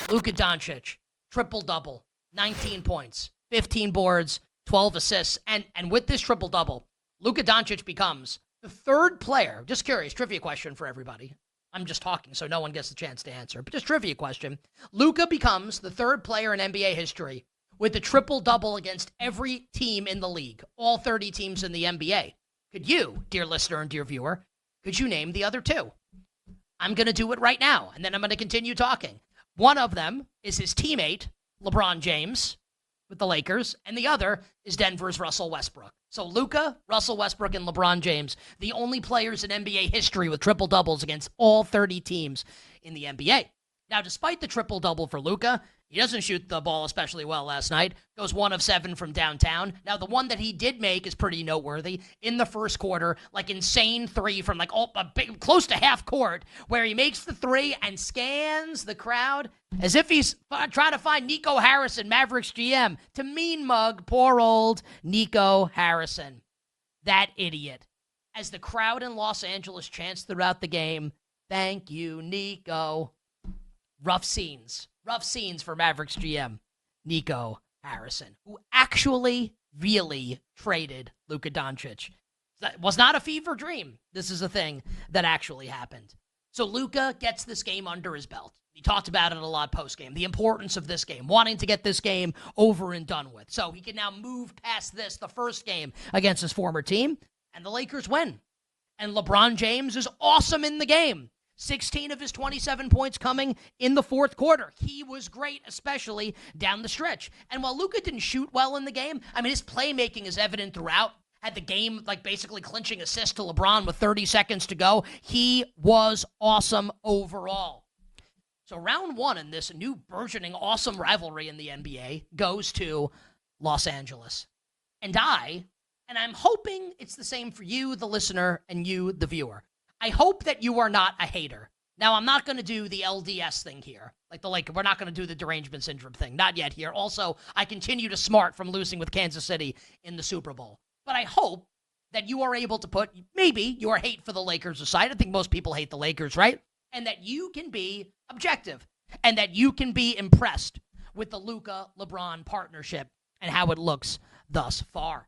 Luka Doncic, triple-double, 19 points, 15 boards, 12 assists. And with this triple-double, Luka Doncic becomes the third player. Just curious, trivia question for everybody. I'm just talking, so no one gets the chance to answer. But just trivia question. Luka becomes the third player in NBA history with a triple-double against every team in the league, all 30 teams in the NBA. Could you, dear listener and dear viewer, could you name the other two? I'm going to do it right now, and then I'm going to continue talking. One of them is his teammate, LeBron James, with the Lakers, and the other is Denver's Russell Westbrook. So Luka, Russell Westbrook, and LeBron James, the only players in NBA history with triple-doubles against all 30 teams in the NBA. Now, despite the triple-double for Luka, he doesn't shoot the ball especially well last night. Goes 1 of 7 from downtown. Now, the one that he did make is pretty noteworthy. In the first quarter, like insane three from like close to half court, where he makes the three and scans the crowd as if he's trying to find Nico Harrison, Mavericks GM, to mean mug poor old Nico Harrison. That idiot. As the crowd in Los Angeles chants throughout the game, "Thank you, Nico." Rough scenes for Mavericks GM Nico Harrison, who actually really traded Luka Doncic. That was not a fever dream. This is a thing that actually happened. So Luka gets this game under his belt. He talked about it a lot post-game, the importance of this game, wanting to get this game over and done with. So he can now move past this, the first game against his former team, and the Lakers win. And LeBron James is awesome in the game. 16 of his 27 points coming in the fourth quarter. He was great, especially down the stretch. And while Luka didn't shoot well in the game, I mean, his playmaking is evident throughout. Had the game, like, basically clinching assist to LeBron with 30 seconds to go. He was awesome overall. So round one in this new burgeoning awesome rivalry in the NBA goes to Los Angeles. And I'm hoping it's the same for you, the listener, and you, the viewer. I hope that you are not a hater. Now, I'm not going to do the LDS thing here. We're not going to do the derangement syndrome thing. Not yet here. Also, I continue to smart from losing with Kansas City in the Super Bowl. But I hope that you are able to put maybe your hate for the Lakers aside. I think most people hate the Lakers, right? And that you can be objective and that you can be impressed with the Luka-LeBron partnership and how it looks thus far.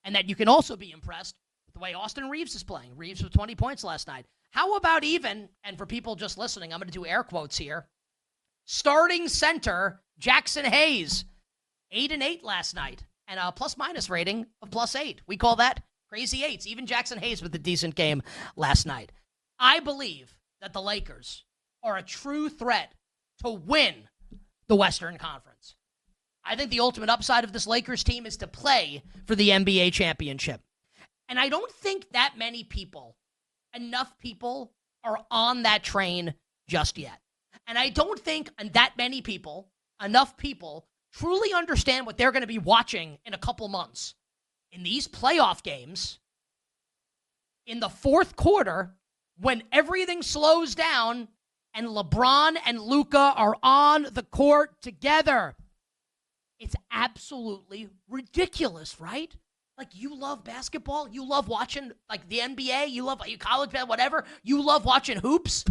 And that you can also be impressed the way Austin Reeves is playing. Reeves with 20 points last night. How about even, and for people just listening, I'm going to do air quotes here, starting center Jackson Hayes, 8-8 last night, and a plus-minus rating of +8. We call that crazy eights. Even Jackson Hayes with a decent game last night. I believe that the Lakers are a true threat to win the Western Conference. I think the ultimate upside of this Lakers team is to play for the NBA championship. And I don't think that many people, enough people, are on that train just yet. And I don't think that many people, enough people, truly understand what they're going to be watching in a couple months. In these playoff games, in the fourth quarter, when everything slows down and LeBron and Luka are on the court together, it's absolutely ridiculous, right? Like, you love basketball, you love watching, like, the NBA, you love college, whatever, you love watching hoops.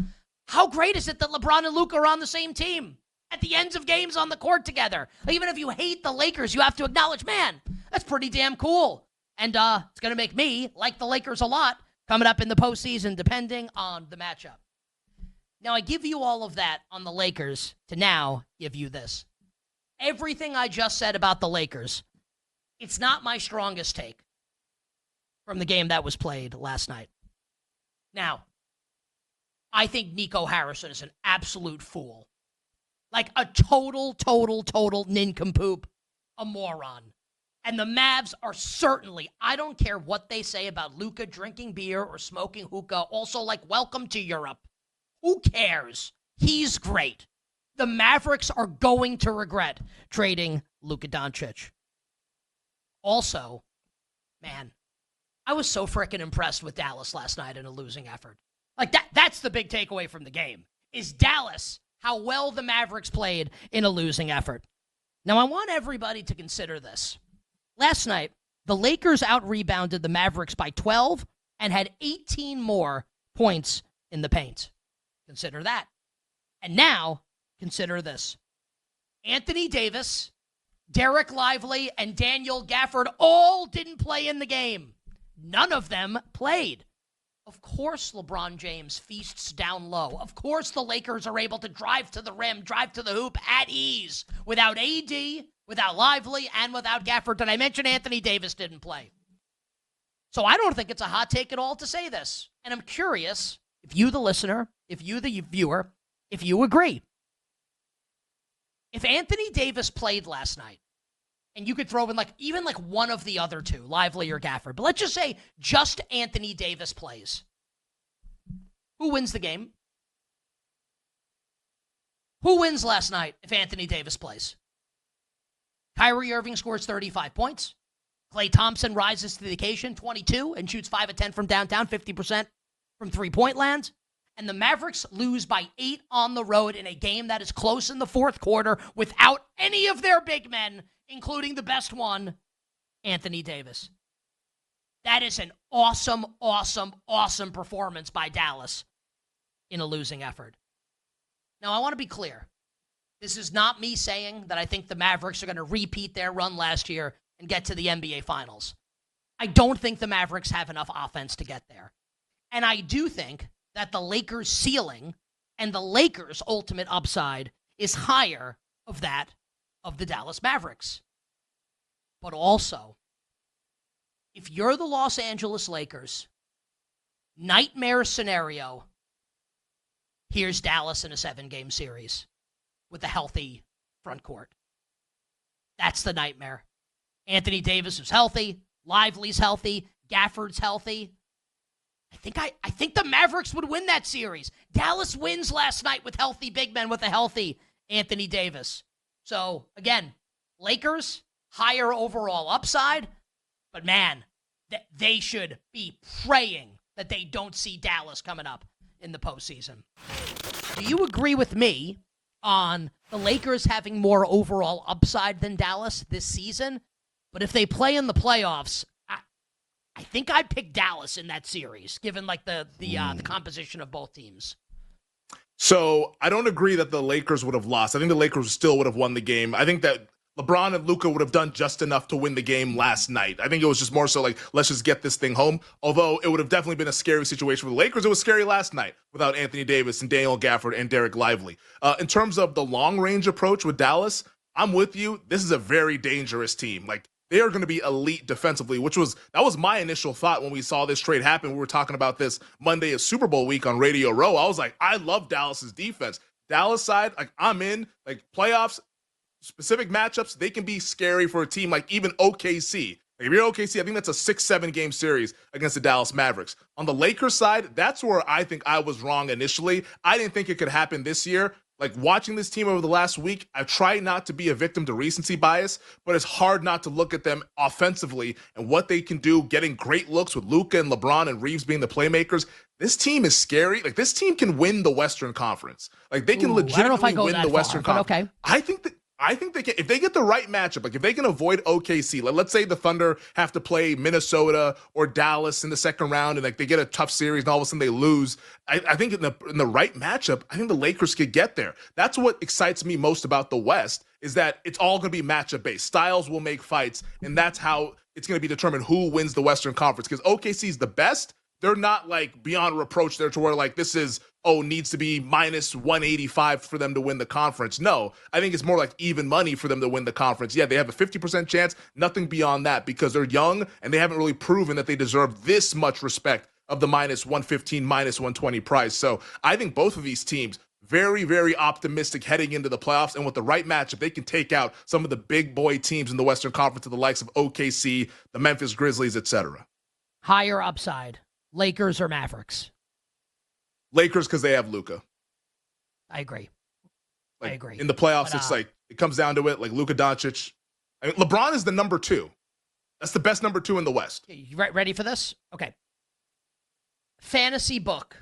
How great is it that LeBron and Luka are on the same team at the ends of games on the court together? Like, even if you hate the Lakers, you have to acknowledge, man, that's pretty damn cool. And it's going to make me like the Lakers a lot coming up in the postseason, depending on the matchup. Now, I give you all of that on the Lakers to now give you this. Everything I just said about the Lakers, it's not my strongest take from the game that was played last night. Now, I think Nico Harrison is an absolute fool. Like a total nincompoop, a moron. And the Mavs are certainly, I don't care what they say about Luka drinking beer or smoking hookah, also like, welcome to Europe. Who cares? He's great. The Mavericks are going to regret trading Luka Doncic. Also, man, I was so freaking impressed with Dallas last night in a losing effort. Like, that's the big takeaway from the game, is Dallas, how well the Mavericks played in a losing effort. Now, I want everybody to consider this. Last night, the Lakers out-rebounded the Mavericks by 12 and had 18 more points in the paint. Consider that. And now, consider this. Anthony Davis, Derek Lively, and Daniel Gafford all didn't play in the game. None of them played. Of course LeBron James feasts down low. Of course the Lakers are able to drive to the rim, drive to the hoop at ease without AD, without Lively, and without Gafford. Did I mention Anthony Davis didn't play? So I don't think it's a hot take at all to say this. And I'm curious if you, the listener, if you, the viewer, if you agree. If Anthony Davis played last night, and you could throw in even one of the other two, Lively or Gafford, but let's just say just Anthony Davis plays, who wins the game? Who wins last night if Anthony Davis plays? Kyrie Irving scores 35 points. Klay Thompson rises to the occasion, 22, and shoots 5 of 10 from downtown, 50% from three-point land. And the Mavericks lose by 8 on the road in a game that is close in the fourth quarter without any of their big men, including the best one, Anthony Davis. That is an awesome, awesome, awesome performance by Dallas in a losing effort. Now, I want to be clear. This is not me saying that I think the Mavericks are going to repeat their run last year and get to the NBA Finals. I don't think the Mavericks have enough offense to get there. And I do think that the Lakers' ceiling and the Lakers' ultimate upside is higher of that of the Dallas Mavericks. But also, if you're the Los Angeles Lakers, nightmare scenario, here's Dallas in a 7-game series with a healthy front court. That's the nightmare. Anthony Davis is healthy. Lively's healthy. Gafford's healthy. I think the Mavericks would win that series. Dallas wins last night with healthy big men, with a healthy Anthony Davis. So, again, Lakers, higher overall upside. But, man, they should be praying that they don't see Dallas coming up in the postseason. Do you agree with me on the Lakers having more overall upside than Dallas this season? But if they play in the playoffs, I think I'd pick Dallas in that series, given the composition of both teams. So I don't agree that the Lakers would have lost. I think the Lakers still would have won the game. I think that LeBron and Luka would have done just enough to win the game last night. I think it was just more so let's just get this thing home. Although it would have definitely been a scary situation for the Lakers. It was scary last night without Anthony Davis and Daniel Gafford and Derek Lively. In terms of the long-range approach with Dallas, I'm with you. This is a very dangerous team. They are going to be elite defensively, that was my initial thought when we saw this trade happen. We were talking about this Monday of Super Bowl week on Radio Row. I was like, I love Dallas's defense. Dallas side, I'm in. Playoffs, specific matchups, they can be scary for a team like even OKC. If you're OKC, I think that's a 6-7 game series against the Dallas Mavericks. On the Lakers side, that's where I think I was wrong initially. I didn't think it could happen this year. Watching this team over the last week, I've tried not to be a victim to recency bias, but it's hard not to look at them offensively and what they can do, getting great looks with Luka and LeBron and Reeves being the playmakers. This team is scary. This team can win the Western Conference. They can legitimately win the Western Conference. Okay. I think they can, if they get the right matchup, if they can avoid OKC, let's say the Thunder have to play Minnesota or Dallas in the second round and they get a tough series and all of a sudden they lose. I think in the right matchup, I think the Lakers could get there. That's what excites me most about the West, is that it's all going to be matchup based. Styles will make fights, and that's how it's going to be determined who wins the Western Conference. Because OKC is the best. They're not beyond reproach there to where this is, needs to be minus 185 for them to win the conference. No, I think it's more even money for them to win the conference. Yeah, they have a 50% chance, nothing beyond that, because they're young and they haven't really proven that they deserve this much respect of the minus 115, minus 120 price. So I think both of these teams, very, very optimistic heading into the playoffs, and with the right matchup, they can take out some of the big boy teams in the Western Conference, to the likes of OKC, the Memphis Grizzlies, etc. Higher upside. Lakers or Mavericks? Lakers, because they have Luka. I agree. I agree. In the playoffs, it's it comes down to it. Luka Doncic. LeBron is the number 2. That's the best number 2 in the West. You ready for this? Okay. Fantasy book.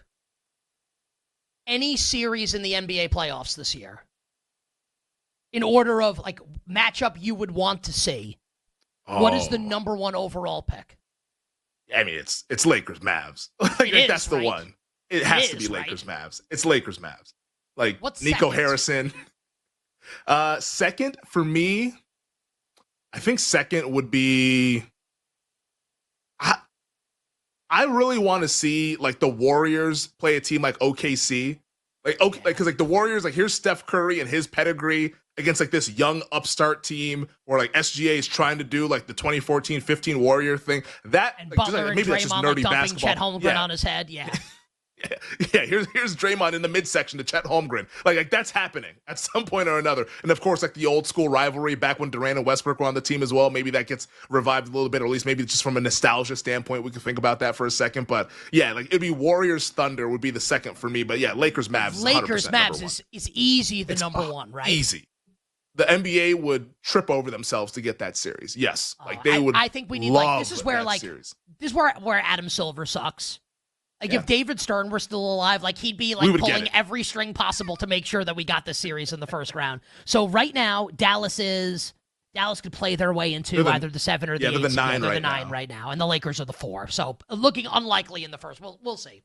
Any series in the NBA playoffs this year, in order of matchup you would want to see, what is the number 1 overall pick? I mean, it's Lakers Mavs. That's the one. It has to be Lakers Mavs. It's Lakers Mavs. What's Nico second? Harrison. Second for me, I think second would be. I really want to see like the Warriors play a team like OKC, like okay, because like the Warriors, like here's Steph Curry and his pedigree against like this young upstart team, or like SGA is trying to do like the 2014-15 Warrior thing. That And like, Butler just, and maybe that's Draymond just like nerdy dumping basketball. Chet Holmgren on his head. Yeah. Yeah, here's Draymond in the midsection to Chet Holmgren. Like that's happening at some point or another. And of course, like the old school rivalry back when Durant and Westbrook were on the team as well. Maybe that gets revived a little bit, or at least maybe just from a nostalgia standpoint, we can think about that for a second. But yeah, like it'd be Warriors Thunder would be the second for me. But yeah, Lakers Mavs. Lakers Mavs is easy It's number one, right? Easy. The NBA would trip over themselves to get that series. Yes, like they would. I think we need like this is where like series. This is where Adam Silver sucks. Like if David Stern were still alive, like he'd be like pulling every string possible to make sure that we got this series in the first round. So right now, Dallas could play their way into either the 7 or the 8. They're the 9 right now, and the Lakers are the 4. So looking unlikely in the first. We'll see.